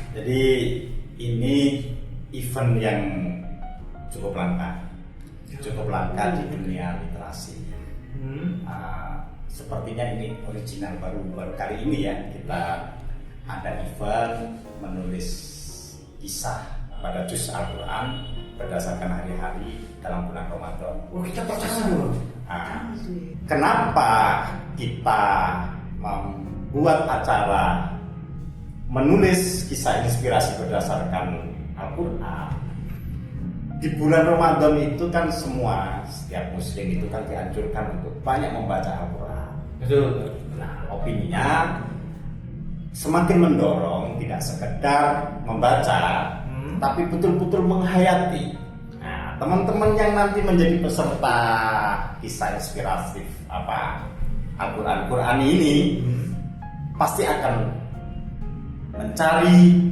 Jadi ini event yang cukup langka di dunia literasi. Sepertinya ini original baru kali ini ya kita ada event menulis kisah pada juz Al-Quran berdasarkan hari-hari dalam bulan Ramadan. Oh, kita percaya dulu. Kenapa kita membuat acara menulis kisah inspirasi berdasarkan Al-Quran? Di bulan Ramadan itu kan setiap muslim itu kan dianjurkan untuk banyak membaca Al-Quran. Betul. Nah, opininya semakin mendorong tidak sekedar membaca, tapi betul-betul menghayati. Nah, teman-teman yang nanti menjadi peserta kisah inspiratif Al-Quran ini pasti akan mencari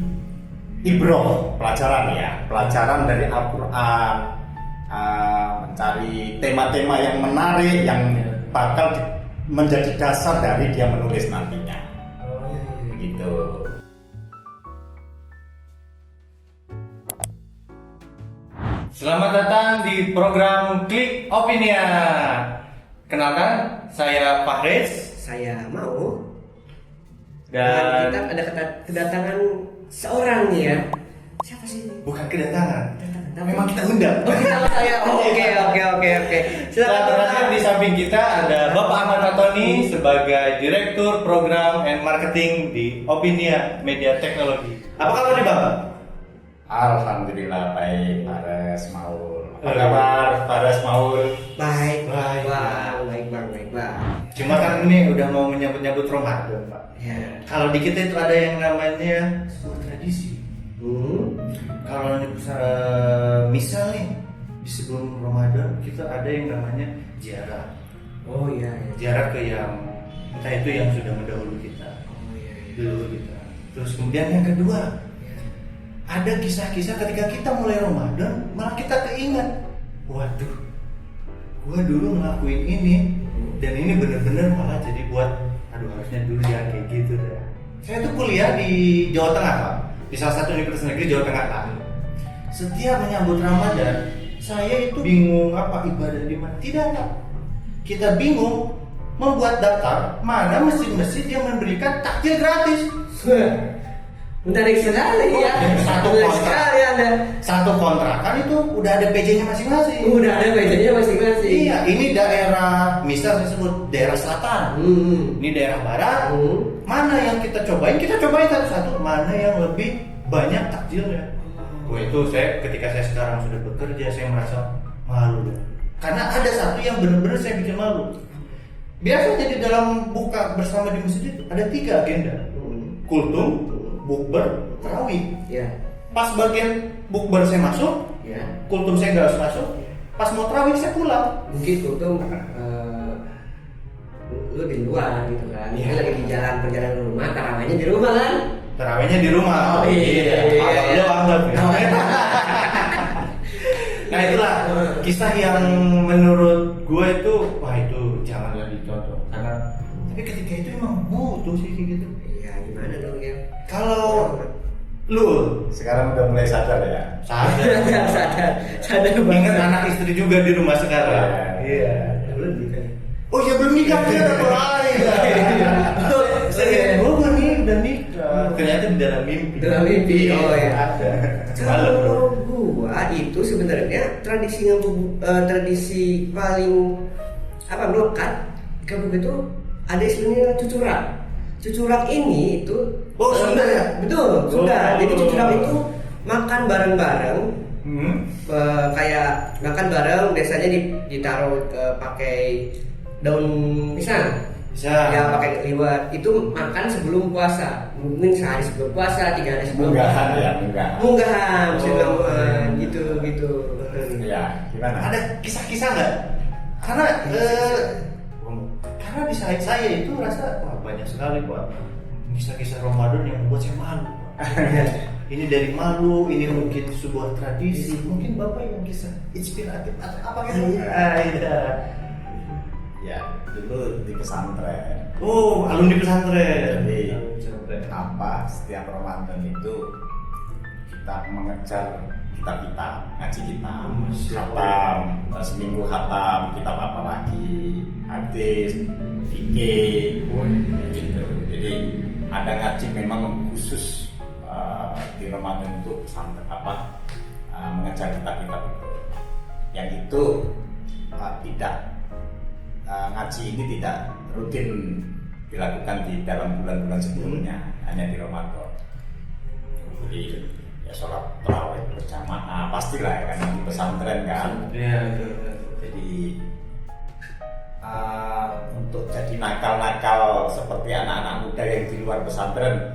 pelajaran dari Al-Quran, mencari tema-tema yang menarik yang bakal menjadi dasar dari dia menulis nantinya. Begitu. Selamat datang di program Klik Opinia. Kenalkan, saya Fahriz. Saya mau. Dan kita ada kedatangan seorang nih ya. Siapa sih ini? bukan kedatangan. Memang kita undang. Oh, nama saya. Oke. Silakan datang. Di samping kita ada Bapak Ahmad Fatoni sebagai Direktur Program and Marketing di Opinia Media Teknologi. Apa kabar nih Bapak? Alhamdulillah baik, Fares Maul. Apa kabar Fares Maul? Baik, Baik. Bang. Cuma kan ini udah mau menyambut Ramadan, Pak. Ya. Kalau di kita itu ada yang namanya sebuah tradisi. Kalau misal nih di sebelum Ramadan kita ada yang namanya ziarah. Oh iya. Ziarah ke yang entah itu yang sudah mendahulu kita. Oh iya. Dulu kita. Terus kemudian yang kedua, ada kisah-kisah ketika kita mulai Ramadan malah kita keingat, waduh, gua dulu ngelakuin ini dan ini bener-bener malah jadi buat, aduh harusnya dulu ya kayak gitu deh. Saya tuh kuliah di Jawa Tengah Pak, di salah satu universitas negeri Jawa Tengah Pak. Setiap menyambut Ramadan, saya itu bingung apa ibadah di mana. Tidak ada. Kita bingung membuat daftar mana masjid-masjid yang memberikan takjil gratis. Menarik sekali ya. Satu kontrakan itu udah ada PJ-nya masing-masing. Udah ada bedanya masing-masing. Iya, ini daerah, misal saya sebut daerah selatan. Ini daerah barat. Mana yang kita cobain? Kita cobain satu-satu. Mana yang lebih banyak takjilnya? Wah, itu ketika saya sekarang sudah bekerja, saya merasa malu. Karena ada satu yang benar-benar saya bikin malu. Biasanya di dalam buka bersama di masjid itu ada 3 agenda. Kultum, bukber, tarawih. Ya. Pas bagian bukber saya masuk, Ya. kultum saya nggak harus masuk. Pas mau tarawih saya pulang. Mungkin kultum lu di luar gitu kan. Ini lagi di jalan perjalanan rumah, tarawihnya di rumah kan? Tarawihnya di rumah. Oh, iya. Anggap. Nah itulah kisah yang menurut gue itu, wah itu janganlah dicontoh. Tapi ketika itu emang butuh sih kayak gitu. Iya, gimana dong ya? Kalau lu Sekarang udah mulai sadar ya. Sadar ingat anak istri juga di rumah sekarang. Iya. Belum nikah. Oh ya belum nikah dia udah lain. Saya belum udah nikah. Ternyata di dalam mimpi. Dalam mimpi. Oh ya. Ada. Kalau gua itu sebenarnya tradisi paling melekat kamu itu ada istilahnya cucurak. Cucurak ini itu Sunda ya? Betul, Sunda. Jadi cucurak itu makan bareng-bareng. Kayak makan bareng biasanya ditaruh pakai daun pisang. Bisa. Ya pakai liwat. Itu makan sebelum puasa. Mungkin sehari sebelum puasa, 3 hari sebelum Munggahan puasa. ya, munggahan. Munggahan, gitu. Ya, gimana? Ada kisah-kisah nggak? Karena di saat saya itu rasa wah banyak sekali Pak kisah-kisah Ramadan yang membuat saya malu. Ini dari malu, ini mungkin sebuah tradisi, mungkin Bapak yang kisah inspiratif atau apa gitu? Iya. Ya, dulu di pesantren. Oh, alumni pesantren. Jadi setiap Ramadan itu kita mengejar kita ngaji kita Masya khatam, seminggu khatam kita apa lagi hadis fikih gitu. Jadi ada ngaji memang khusus di Ramadan untuk sampai mengejar kita itu. Yang itu tidak ngaji ini tidak rutin dilakukan di dalam bulan-bulan sebelumnya, hanya di Ramadan. Jadi ya sholat tarawih berjamaah pastilah ya, kan di pesantren kan. Iya. Jadi untuk jadi nakal-nakal seperti anak-anak muda yang di luar pesantren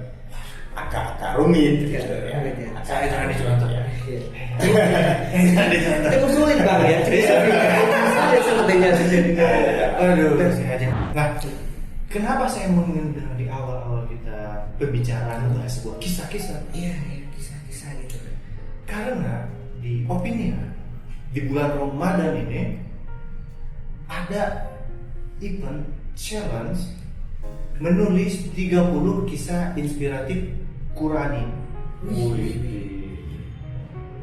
agak rumit gitu ya. Saya jangan dicontoh ya. Kita usulin bang ya. Saya sepertinya Aduh. Nah, kenapa saya mengundang di awal-awal kita berbicara membahas sebuah kisah-kisah? Iya, kisah-kisah gitu. Karena di opini di bulan Ramadan ini ada event challenge menulis 30 kisah inspiratif Qurani.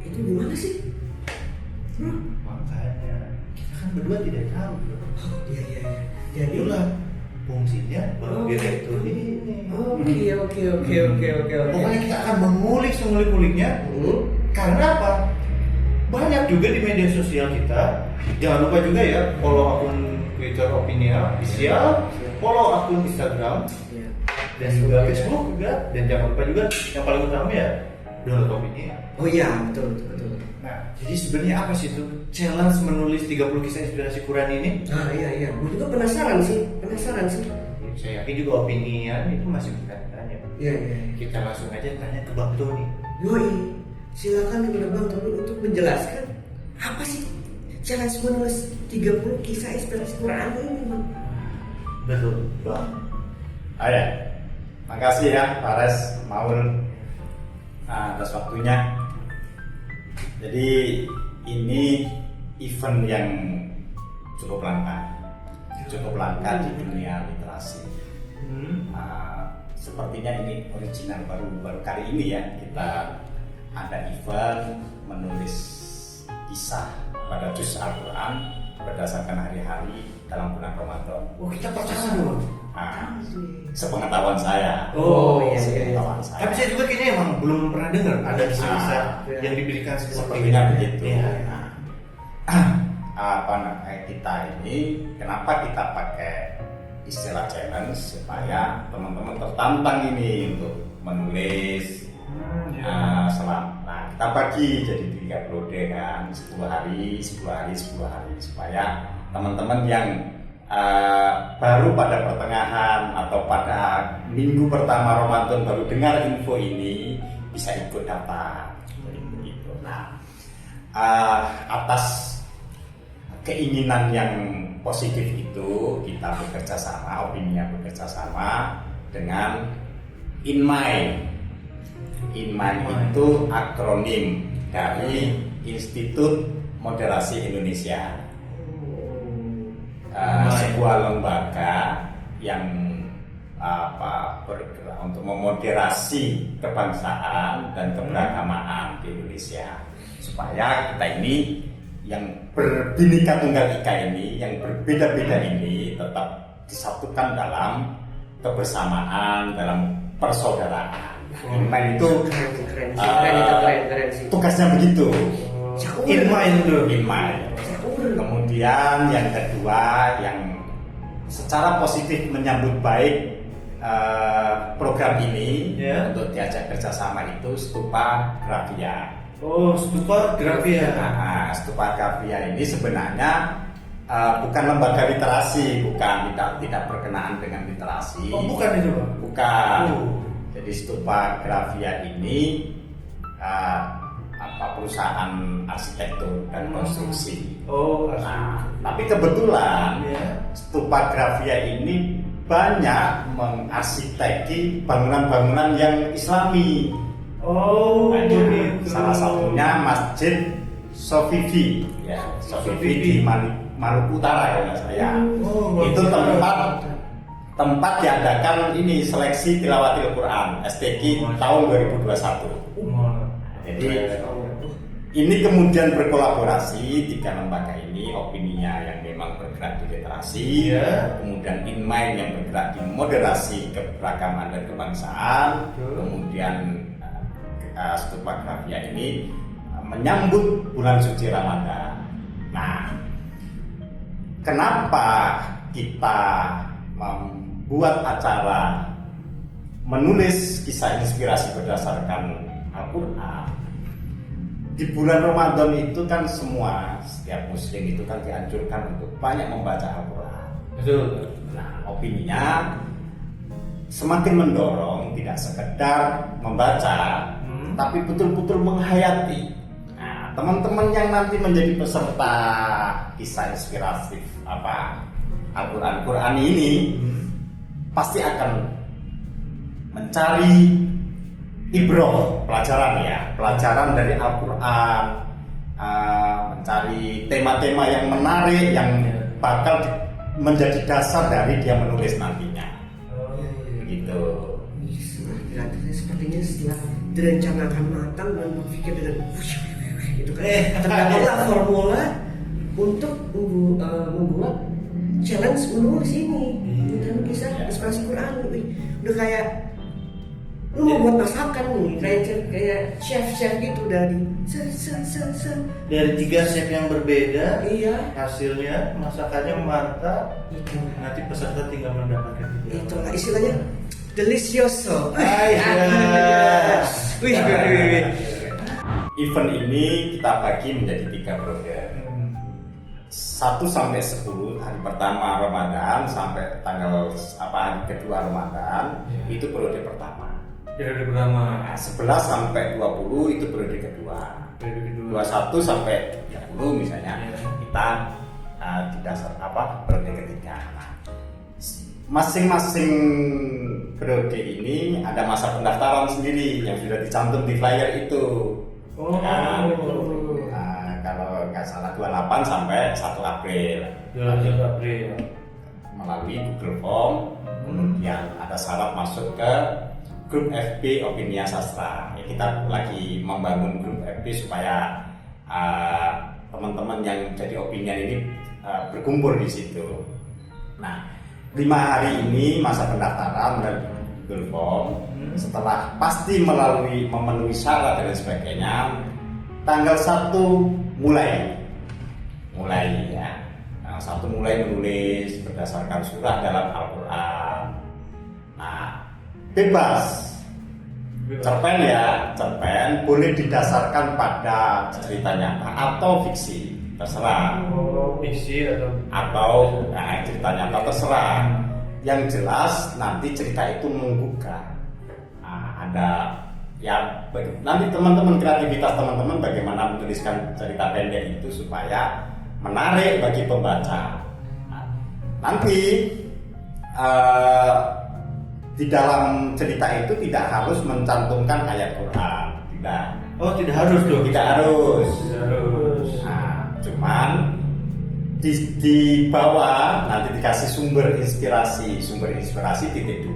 Itu gimana sih? Makanya kita kan berdua tidak tahu, bro. Iya. Jadi Itulah fungsinya baru direktur ini. Oke. Pokoknya kita akan mengulik semulik-muliknya. Karena apa? Banyak juga di media sosial kita. Jangan lupa juga ya follow akun Twitter Opinia Official, follow akun Instagram, dan juga Facebook juga. Dan jangan lupa juga yang paling utama ya download Opinia. Oh iya, betul. Nah, jadi sebenarnya apa sih itu challenge menulis 30 kisah inspirasi Quran ini? Iya. Gue juga penasaran sih. Saya yakin juga Opinian itu masih bertanya. Iya. Kita langsung aja tanya ke Bang Tony. Yoi, silakan kepada Bang Tony untuk menjelaskan apa sih challenge menulis 30 kisah inspirasi Quran ini, Bang? Betul, Bang. Ya, makasih ya Fares Maul atas waktunya. Jadi ini event yang cukup langka di dunia literasi. Sepertinya ini original baru kali ini ya kita ada event menulis kisah pada juz Al-Quran berdasarkan hari-hari dalam bulan Ramadan. Oh, kita percaya dulu. Sepengetahuan saya. Oh, iya. Sepengetahuan saya. Tapi saya juga kayaknya emang belum pernah dengar ada kisah-kisah yang diberikan Sepertinya begitu. Ya. Kita ini kenapa kita pakai istilah challenge supaya teman-teman tertantang ini untuk menulis kita bagi jadi 3 periode kan 10 hari supaya teman-teman yang baru pada pertengahan atau pada minggu pertama Ramadan baru dengar info ini bisa ikut daftar begitu. Nah, atas keinginan yang positif itu kita bekerja sama, Opinia bekerja sama dengan INMAI. INMAI itu akronim dari Institut Moderasi Indonesia. Sebuah lembaga yang bergerak untuk memoderasi kebangsaan dan keberagamaan di Indonesia supaya kita ini yang berbineka tunggal ika ini, yang berbeda-beda ini tetap disatukan dalam kebersamaan, dalam persaudaraan. INMAI itu keren sih. tugasnya begitu. INMAI. Kemudian yang kedua yang secara positif menyambut baik program ini untuk diajak kerjasama itu Stupa Grafia. Oh, Stupa Grafia. Stupa Grafia ini sebenarnya bukan lembaga literasi, tidak berkenaan dengan literasi. Oh, bukan itu, Bang? Bukan. Jadi Stupa Grafia ini perusahaan arsitektur dan konstruksi. Tapi kebetulan Stupa Grafia ini banyak mengarsiteki bangunan-bangunan yang Islami. Salah satunya Masjid Sofifi, Sofifi di Maluku Utara ya saya. Itu tempat diadakan ini seleksi tilawatil Quran STQ tahun 2021. Jadi ini kemudian berkolaborasi tiga lembaga ini, opininya yang memang bergerak di literasi, kemudian Inmind yang bergerak di moderasi keberagaman dan kebangsaan, kemudian Stupa Grafia ini menyambut bulan suci Ramadan. Nah, kenapa kita membuat acara menulis kisah inspirasi berdasarkan Al-Quran? Di bulan Ramadan itu kan setiap muslim itu kan dianjurkan untuk banyak membaca Al-Quran. Betul. Nah, opininya semakin mendorong tidak sekedar membaca, tapi betul-betul menghayati. Nah, teman-teman yang nanti menjadi peserta kisah inspiratif Al-Quran ini pasti akan mencari ibroh, pelajaran dari Al-Quran, mencari tema-tema yang menarik yang bakal menjadi dasar dari dia menulis nantinya. Begitu. Sepertinya setelah direncanakan matang dan berpikir dengan itu kan terdapatlah formula untuk membuat challenge menulis ini dan kisah inspirasi Quran. Udah kayak lu mau buat masakan nih, kayak chef gitu dari dari 3 chef yang berbeda. Iya. Hasilnya masakannya mantap. Itu. Nanti peserta tinggal mendapatkan Itulah istilahnya delicioso. Wih. Event ini kita bagi menjadi 3 periode. 1 sampai 10 hari pertama Ramadan sampai tanggal hari kedua Ramadan itu periode pertama. Periode pertama. Nah, 11 sampai 20 itu periode kedua. 21 sampai 30 misalnya kita di dasar periode ketiga. Nah, masing-masing periode ini ada masa pendaftaran sendiri yang sudah dicantum di flyer itu. Kalau nggak salah 28 sampai 1 April. 1 April. Melalui Google Form, kemudian ada syarat masuk ke grup FB Opinia Sastra. Ya, kita lagi membangun grup FB supaya teman-teman yang jadi opinian ini berkumpul di situ. Nah, 5 hari ini masa pendaftaran melalui Google Form. Setelah pasti memenuhi syarat dan sebagainya, tanggal 1 mulai ya. Tanggal 1 mulai menulis berdasarkan surah dalam Al-Quran. Nah, bebas. Cerpen boleh didasarkan pada cerita nyata atau fiksi, terserah. Fiksi atau cerita nyata terserah. Yang jelas nanti cerita itu menggugah. Nanti teman-teman kreativitas teman-teman bagaimana menuliskan cerita pendek itu supaya menarik bagi pembaca. Nanti di dalam cerita itu tidak harus mencantumkan ayat Quran, tidak. Oh, tidak harus tuh. Tidak harus. Cuman di bawah nanti dikasih sumber inspirasi titik 2,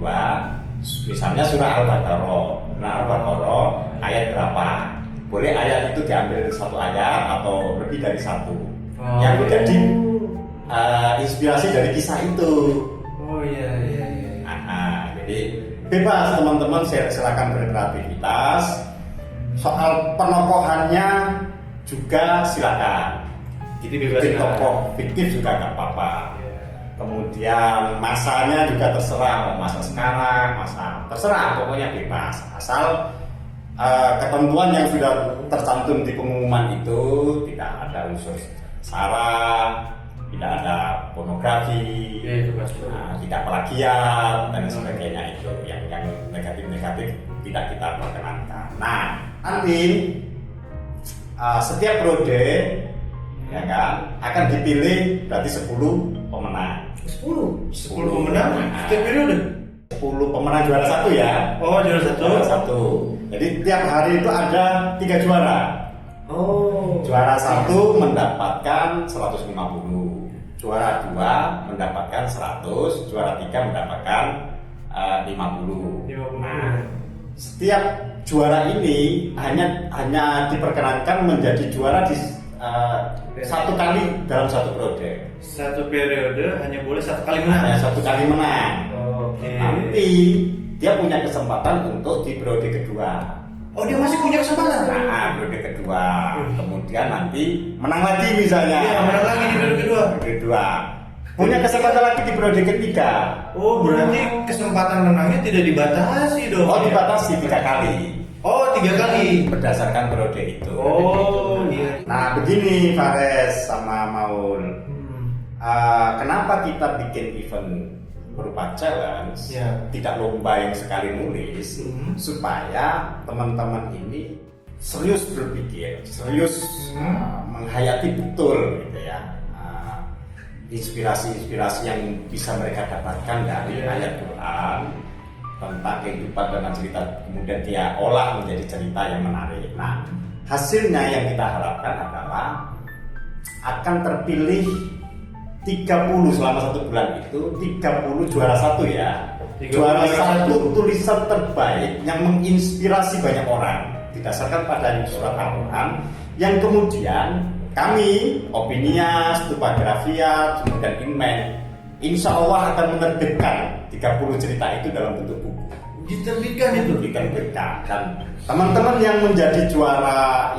misalnya surah Al-Baqarah ayat berapa. Boleh ayat itu diambil 1 ayat atau lebih dari 1 yang menjadi inspirasi dari kisah itu. Jadi bebas teman-teman, silakan berkreativitas. Soal penokohannya juga silakan. Jadi tokoh fiktif juga nggak apa-apa. Kemudian masanya juga terserah, mau masa sekarang, masa terserah, pokoknya bebas. Asal ketentuan yang sudah tercantum di pengumuman itu tidak ada unsur sara, tidak ada pornografi, tidak plagiat dan sebagainya itu yang negatif tidak kita perkenankan. Nah, nanti setiap periode ya kan akan dipilih berarti 10 pemenang. 10 pemenang setiap periode. 10 pemenang juara 1 ya. Oh, juara 1. Jadi tiap hari itu ada 3 juara. Juara 1 mendapatkan 150, juara 2 mendapatkan 100, juara 3 mendapatkan 50. Nah, setiap juara ini hanya diperkenankan menjadi juara di satu kali dalam satu periode. Satu periode hanya boleh satu kali Hanya menang. satu kali menang. Oke. Nanti dia punya kesempatan untuk di periode kedua. Oh, dia masih punya kesempatan. Nah, periode kedua. Kemudian nanti menang lagi misalnya. Iya, menang lagi di periode kedua. Periode kedua. Punya kesempatan lagi di periode ketiga. Oh, berarti kesempatan menangnya tidak dibatasi dong. Oh, dibatasi 3 kali. Oh, 3 kali. Berdasarkan periode itu. Oh, iya. Nah, begini Fares sama Maul. Kenapa kita bikin event berupa challenge, Ya. tidak lomba yang sekali nulis, supaya teman-teman ini serius berpikir, serius menghayati betul gitu ya, inspirasi-inspirasi yang bisa mereka dapatkan dari ayat Quran tentang kehidupan dan cerita, kemudian dia olah menjadi cerita yang menarik. Nah, hasilnya yang kita harapkan adalah akan terpilih 30 selama 1 bulan itu 30 juara 1 ya. 30 Juara juara 1 tulisan terbaik yang menginspirasi banyak orang didasarkan pada surat Al-Quran yang kemudian kami, Opinias, Tupografia, kemudian Inmen, insya Allah akan menerbitkan 30 cerita itu dalam bentuk buku. Diterbitkan itu. Diterbitkan, dan teman-teman yang menjadi juara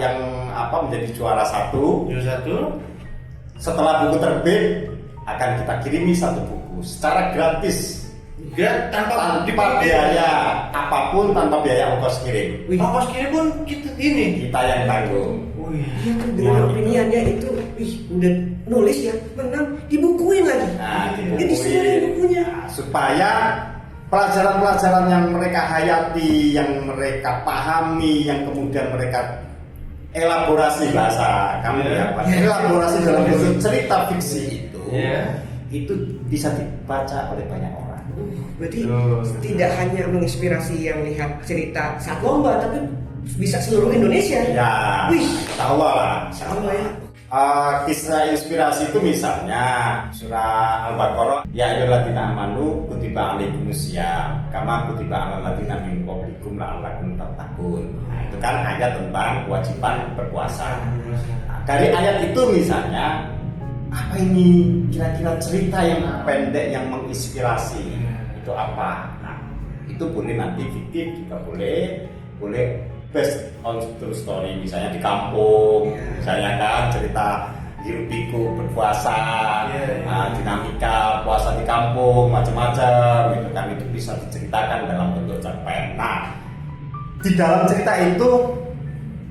menjadi juara 1 Juara 1. setelah buku terbit akan kita kirimi 1 buku secara gratis, Tanpa tanpa biaya apapun, tanpa biaya ongkos kirim. Wih, ongkos kirim pun Kita yang tanggung. Wih. dia tuh dengan opiniannya itu, udah nulis ya, menang, dibukuin lagi. Nah, Dia disuruhin bukunya. Nah, supaya pelajaran-pelajaran yang mereka hayati, yang mereka pahami, yang kemudian mereka elaborasi bahasa kamu ya, Pak. Elaborasi dalam bentuk cerita fiksi itu bisa dibaca oleh banyak orang. Berarti tidak hanya menginspirasi yang lihat cerita saat lomba, tapi bisa seluruh Indonesia. Ya, Wih, insya Allah lah. insya Allah ya. Kisah inspirasi itu misalnya surah Al-Baqarah, ya ayyuhalladzina amanu kutiba alaikumusiyam kama kutiba alal ladzina min qablikum la'allakum tattaqun. Nah, itu kan ayat tentang kewajiban berpuasa. Nah, dari ayat itu misalnya apa ini kira-kira cerita yang pendek yang menginspirasi itu apa? Nah, itu boleh nanti fiktif juga boleh based on true story, misalnya di kampung, misalnya kan cerita hiruk pikuk berpuasa, dinamika puasa di kampung, macam-macam gitu kan, itu bisa diceritakan dalam bentuk cerpen. Nah, di dalam cerita itu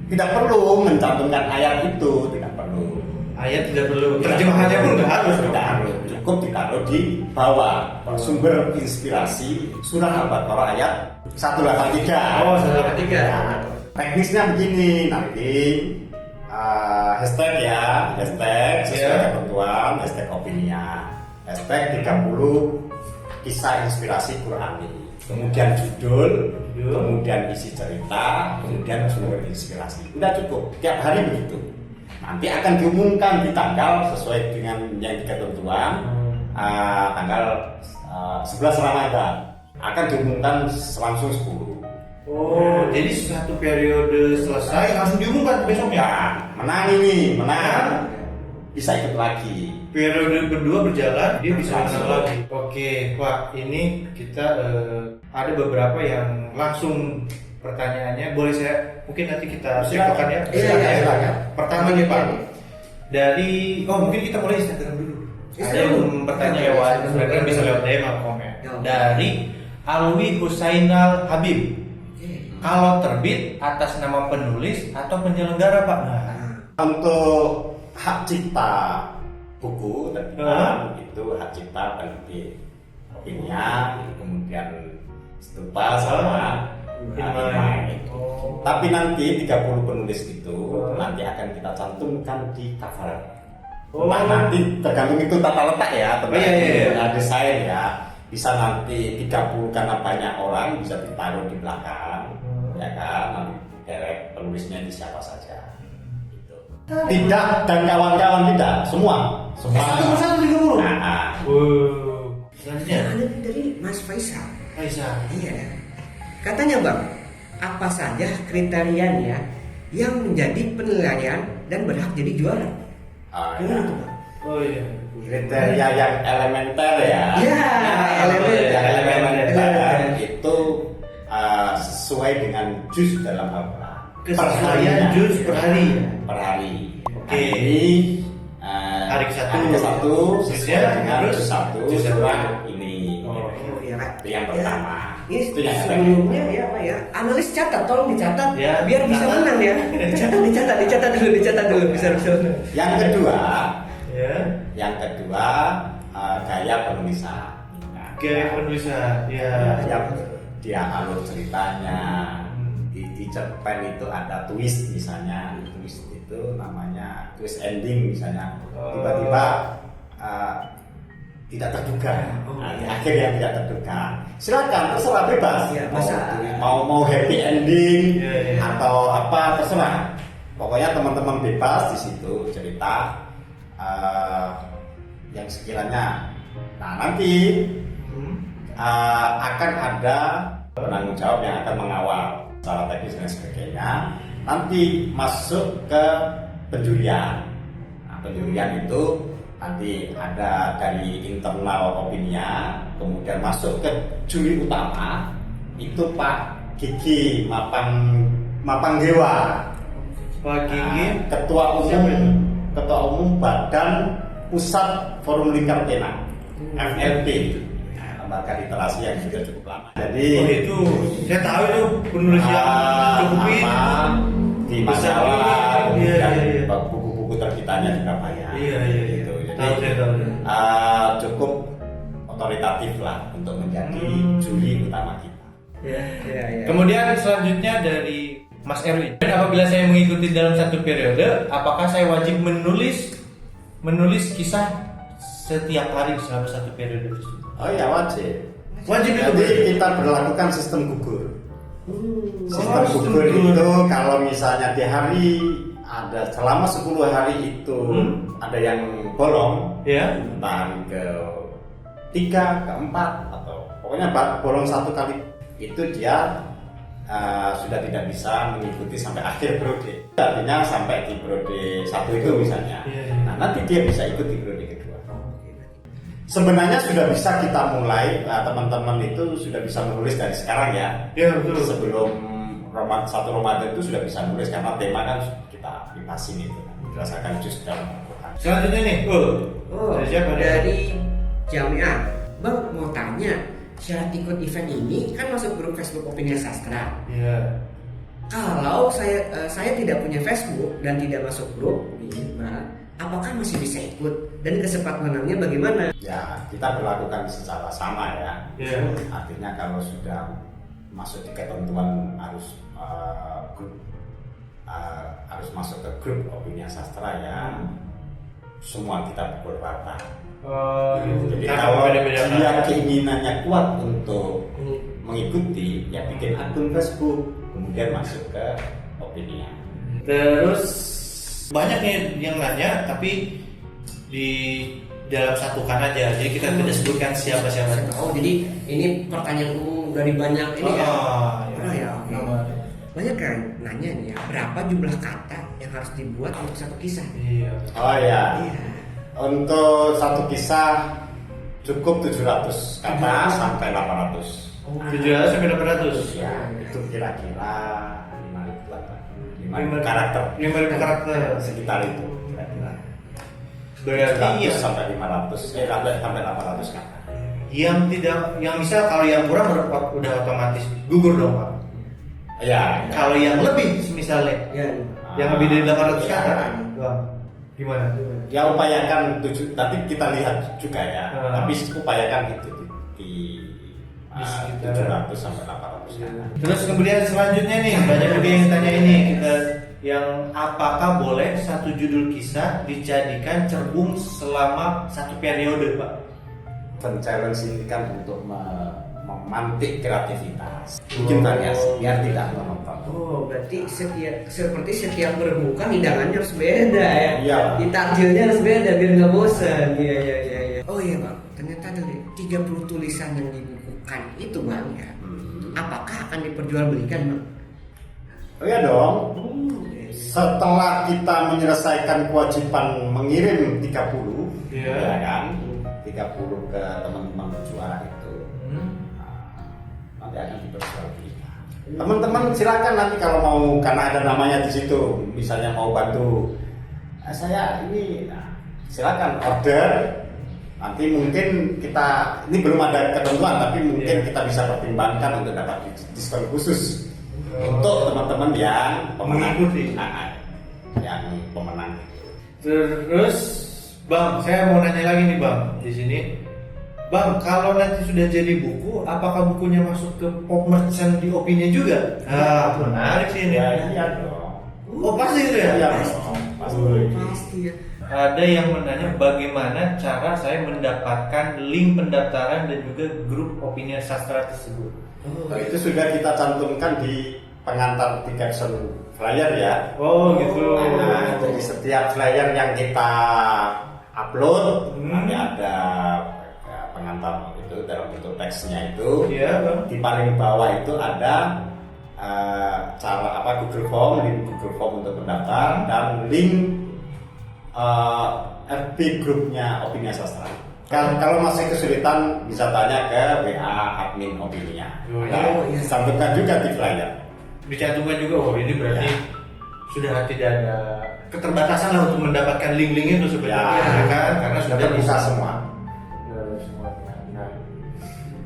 tidak perlu mencantumkan ayat itu, tidak perlu. Ayat tidak perlu, terjemahannya pun nggak harus. Tidak harus, cukup ditaruh di bawah sumber inspirasi surah Al-Baqarah ayat 183. Oh, 183. Nah, teknisnya begini, nanti hashtag sesuai ketentuan, hashtag opinia, hashtag 30 kisah inspirasi Qurani, kemudian judul, kemudian isi cerita, kemudian sumber inspirasi. Udah cukup, tiap hari begitu. Nanti akan diumumkan di tanggal sesuai dengan yang ketentuan, tanggal 11 Ramadan akan diumumkan langsung 10. Oh, jadi satu periode selesai langsung diumumkan besoknya. Ya, menang bisa ikut lagi. Periode kedua berjalan, dia bisa menang lagi. Oke, Pak, ini kita ada beberapa yang langsung pertanyaannya. Boleh saya mungkin nanti kita siapkan ya? Silakan. Pertama nih Pak, dari mungkin kita mulai Instagram dulu. Ada yang bertanya lewat Instagram, bisa lewat DM atau komen. Dari Alwi Husainal Habib. Kalau terbit atas nama penulis atau penyelenggara Pak? Untuk hak cipta buku dan itu hak cipta penerbit, opinia, kemudian stupa sama Inmen. Tapi nanti 30 penulis itu nanti akan kita cantumkan di cover. Nah, nanti tergantung itu tata letak ya, desain ya. Bisa nanti 30 karena banyak orang bisa ditaruh di belakang, ya kan, nanti direct penulisnya di siapa saja. Gitu. Tidak, dan kawan-kawan tidak, semua. Satu 30. Selanjutnya ada dari Mas Faisal. Faisal. Iya. Katanya Bang, apa saja kriterianya yang menjadi penilaian dan berhak jadi juara? Gimana tuh, Bang? Oh iya. Kriteria yang elementer ya. Ya, elementer. Yang elementer itu sesuai dengan juz dalam Al-Quran. Keseharian juz per hari. Per hari. Oke. Ini Hari ke-1. Hari ke-1 sesuai dengan Terus juz 1 juz surah satu. ini. Oh iya, Kak. Itu yang pertama. Ini Itu yang sebelumnya ya Pak ya, analis catat, tolong dicatat Ya, biar bisa catat. menang ya. Dicatat dulu bisa. Yang kedua, Ya. Gaya penulisan. Nah, Gaya penulisan. Ya. yang dia alur ceritanya, di cerpen itu ada twist misalnya, twist itu namanya twist ending misalnya, tiba-tiba tidak terduga. Nah, di akhir yang tidak terduga, silakan terserah bebas. Ya, masa mau happy ending Ya. atau apa terserah. Pokoknya teman-teman bebas di situ cerita yang sekiranya. Nah nanti akan ada penanggung jawab yang akan mengawal secara teknis dan sebagainya. Nanti masuk ke penjurian. Nah, penjurian itu nanti ada dari internal opininya, kemudian masuk ke juri utama itu Pak Gigi Mapanggewa. Pak Gigi. Nah, ketua umum Badan Pusat Forum Lingkar Pena FLP, lembaga literasi yang sudah cukup lama. Jadi itu saya tahu itu penulis yang cukup di majalah, Iya, dan iya, iya. buku-buku terbitanya juga banyak. Iya. Gitu. Jadi Tahu saya tahu. cukup otoritatif lah untuk menjadi juri utama kita. Ya. Kemudian selanjutnya dari Mas Erwin. Dan apabila saya mengikuti dalam satu periode, apakah saya wajib menulis kisah setiap hari selama satu periode tersebut? Oh iya wajib. Wajib itu. Jadi kita berlakukan sistem gugur. Sistem sistem gugur gugur. itu kalau misalnya di hari ada selama 10 hari itu ada yang bolong, Ya. entah hari ke-3, ke-4 atau pokoknya bolong satu kali itu dia sudah tidak bisa mengikuti sampai akhir periode. Artinya sampai di periode 1 itu misalnya. Iya. Nah, nanti dia bisa ikut di periode kedua. Sebenarnya sudah bisa kita mulai, teman-teman itu sudah bisa menulis dari sekarang ya. Ya, betul. Sebelum satu Ramadan itu sudah bisa nulis karena tema kan kita bebasin itu kan, berdasarkan juz dalam Al-Quran. Selanjutnya nih, dari siapa nih? Dari Jamiah. Bang mau tanya, syarat ikut event ini kan masuk grup Facebook Opini Sastra. Iya. Kalau saya tidak punya Facebook dan tidak masuk grup, Bang, apakah masih bisa ikut dan kesempatannya bagaimana? Ya, kita berlakukan secara sama ya. Iya. Artinya kalau sudah masuk di ketentuan harus masuk ke grup Opini Sastra ya, semua kita pukul rata. Jadi kalau dia keinginannya kuat untuk mengikuti, ya bikin akun Facebook, kemudian masuk ke Opini. Terus banyak nih yang nanya, tapi di dalam satukan aja. Jadi kita tidak sebutkan siapa-siapa. Oh, jadi ini pertanyaan umum dari banyak ini ya. Ya, oke. Banyak kan nanya nih ya, berapa jumlah kata yang harus dibuat untuk satu kisah? Iya. Oh ya. Iya. Untuk satu kisah cukup 700 kata sampai 800. 700 sampai 800. Ya, itu kira-kira 5 karakter. 5 karakter. Sekitar itu kira-kira. Berarti 700 sampai 500, sampai 800 kata. Yang misal kalau yang kurang udah otomatis gugur dong, Pak. Ya, Kalau yang lebih misalnya Ya. yang lebih dari 800 Ya. kata, Bang, gimana? Ya upayakan nanti kita lihat juga ya. Tapi upayakan itu di sekitar 700 sampai 800 kata. Terus kemudian selanjutnya nih banyak juga yang tanya ini yang apakah boleh satu judul kisah dijadikan cerbung selama satu periode, Pak? Challenge ini kan untuk memantik kreativitas, bikin variasi biar tidak monoton. Oh, berarti seperti setiap berbuka hidangannya harus beda ya. Iya. Ditakjilnya harus beda biar nggak bosan. Iya. Oh iya Bang, ternyata dari 30 tulisan yang dibukukan itu Bang ya. Apakah akan diperjualbelikan Bang? Oh iya dong. Setelah kita menyelesaikan kewajiban mengirim 30, Iya. ya kan? 30 ke teman-teman juara itu. Nanti akan diperjualbelikan. Teman-teman silakan nanti kalau mau, karena ada namanya di situ, misalnya mau bantu saya ini, silakan order. Nanti mungkin kita, ini belum ada ketentuan, tapi mungkin kita bisa pertimbangkan untuk dapat diskon khusus untuk teman-teman yang pemenang, Mengikuti. yang pemenang. Terus Bang, saya mau nanya lagi nih Bang di sini. Bang, kalau nanti sudah jadi buku, apakah bukunya masuk ke pop merchant di Opini juga? Ah, menarik sih ini. Ya, iya dong. Oh pasti itu ya? Iya dong. Pasti. Pasti ya. Ada yang menanya bagaimana cara saya mendapatkan link pendaftaran dan juga grup Opini Sastra tersebut. Nah, itu sudah kita cantumkan di pengantar di caption flyer ya. Oh gitu. Nah, jadi setiap flyer yang kita upload nanti ada pengantar itu dalam bentuk teksnya itu. Iya Bang. Di paling bawah itu ada cara Google Form, link Google Form untuk mendaftar dan link FB grupnya Opini Sastra. Kalau masih kesulitan bisa tanya ke WA admin Opinia. Oh, Nah, iya. cantumkan juga di flyer. Dicantumkan juga, oh ini berarti Ya. sudah tidak ada keterbatasan lah untuk mendapatkan link-link itu sebenarnya, Ya. ya kan? Karena Sudah sudah terbuka semua. semuanya. Nah,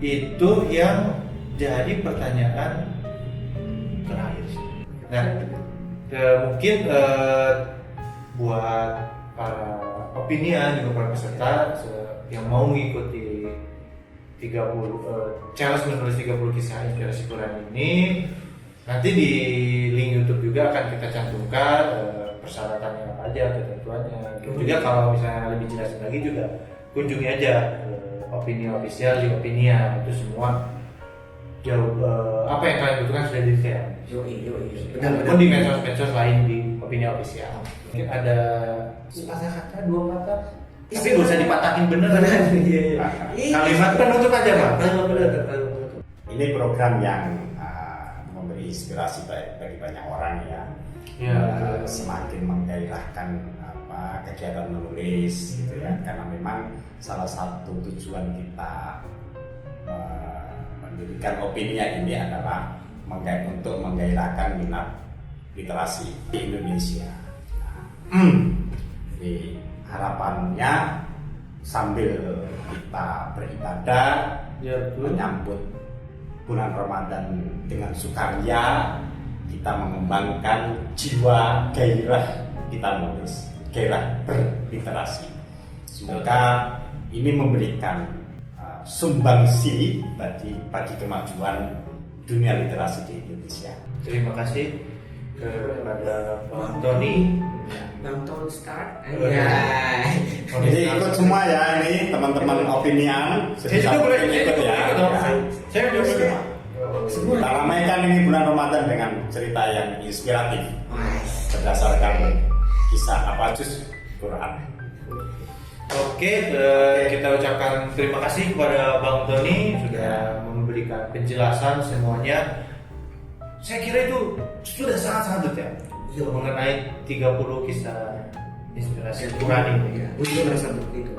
itu yang jadi pertanyaan terakhir. Nah, mungkin buat para opinian juga para peserta yang mau mengikuti 30 challenge menulis 30 kisah inspirasi Quran ini, nanti di link YouTube juga akan kita cantumkan persyaratannya apa aja, ketentuannya. Juga kalau misalnya lebih jelas lagi juga kunjungi aja Opini official di Opinia, itu semua jauh apa yang kalian butuhkan sudah detail. Yoi. Benar-benar di medsos lain di Opini official. Mungkin ada sepatah kata, dua kata, tapi gak usah dipatahin beneran. Iya. Kalimat penutup aja Bang. Benar. Ini program yang memberi inspirasi bagi banyak orang ya. Ya. Semakin menggairahkan kegiatan menulis gitu ya, karena memang salah satu tujuan kita mendirikan Opinia ini adalah untuk menggairahkan minat literasi di Indonesia. Jadi harapannya sambil kita beribadah, Ya, betul. menyambut bulan Ramadan dengan sukaria, kita mengembangkan jiwa gairah kita menulis, gairah berliterasi. Semoga ini memberikan sumbangsi bagi kemajuan dunia literasi di Indonesia. Terima kasih kepada Bang Tony. Nonton start. Jadi ikut semua ya ini teman-teman Opinian. Saya juga boleh ikut ya. Saya juga boleh. Semua. Kita ramaikan ini bulan Ramadan dengan cerita yang inspiratif berdasarkan kisah juz Quran. Oke, kita ucapkan terima kasih kepada Bang Tony sudah memberikan penjelasan semuanya. Saya kira itu sudah sangat-sangat detail mengenai 30 kisah inspirasi Quran ini. Gue juga merasa begitu.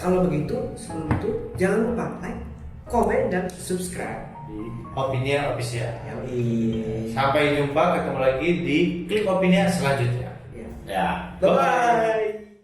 Kalau begitu, sebelum itu jangan lupa like, komen, dan subscribe Di Opinia Official. Yoi. Sampai jumpa, ketemu lagi di Klik Opinia selanjutnya. Ya. Ya. Bye-bye.